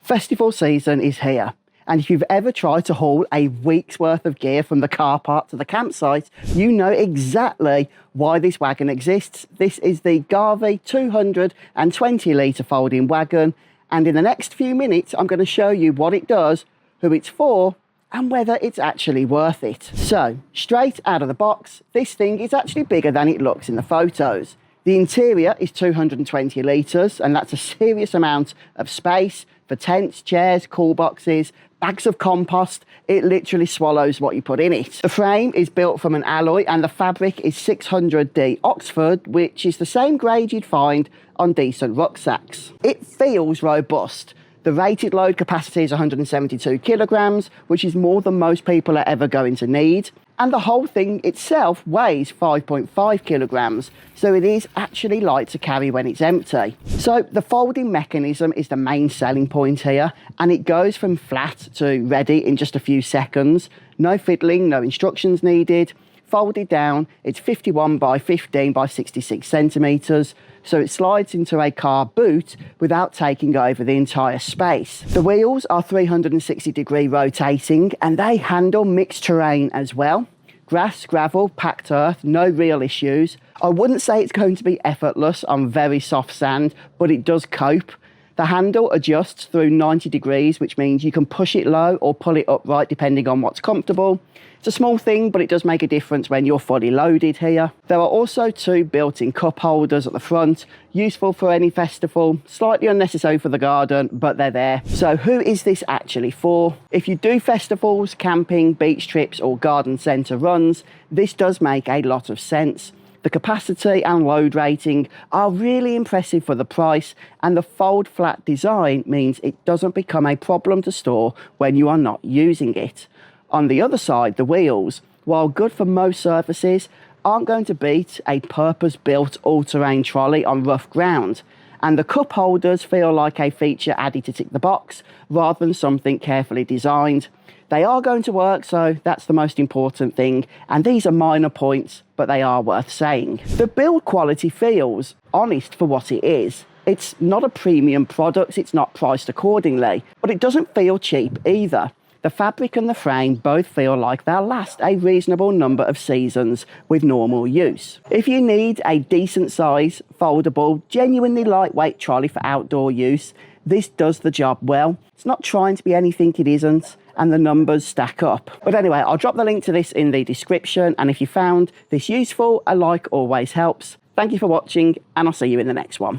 Festival season is here, and if you've ever tried to haul a week's worth of gear from the car park to the campsite, you know exactly why this wagon exists. This is the Garvee 220 litre folding wagon, and in the next few minutes I'm going to show you what it does, who it's for, and whether it's actually worth it. So, straight out of the box, this thing is actually bigger than it looks in the photos. The interior is 220 litres, and that's a serious amount of space for tents, chairs, cool boxes, bags of compost. It literally swallows what you put in it. The frame is built from an alloy, and the fabric is 600D Oxford, which is the same grade you'd find on decent rucksacks. It feels robust. The rated load capacity is 172 kilograms, which is more than most people are ever going to need. And the whole thing itself weighs 5.5 kilograms, so it is actually light to carry when it's empty. So the folding mechanism is the main selling point here, and it goes from flat to ready in just a few seconds. No fiddling, no instructions needed. Folded down, it's 51 by 15 by 66 centimetres, so it slides into a car boot without taking over the entire space. The wheels are 360-degree rotating, and they handle mixed terrain as well. Grass, gravel, packed earth, no real issues. I wouldn't say it's going to be effortless on very soft sand, but it does cope. The handle adjusts through 90 degrees, which means you can push it low or pull it upright depending on what's comfortable. It's a small thing, but it does make a difference when you're fully loaded here. There are also two built-in cup holders at the front, useful for any festival, slightly unnecessary for the garden, but they're there. So who is this actually for? If you do festivals, camping, beach trips, or garden centre runs, this does make a lot of sense. The capacity and load rating are really impressive for the price, and the fold flat design means it doesn't become a problem to store when you are not using it. On the other side, the wheels, while good for most surfaces, aren't going to beat a purpose-built all-terrain trolley on rough ground. And the cup holders feel like a feature added to tick the box rather than something carefully designed. They are going to work, so that's the most important thing, and these are minor points, but they are worth saying. The build quality feels honest for what it is. It's not a premium product, it's not priced accordingly, but it doesn't feel cheap either. The fabric and the frame both feel like they'll last a reasonable number of seasons with normal use. If you need a decent size, foldable, genuinely lightweight trolley for outdoor use, this does the job well. It's not trying to be anything it isn't, and the numbers stack up. But anyway, I'll drop the link to this in the description, and if you found this useful, a like always helps. Thank you for watching, and I'll see you in the next one.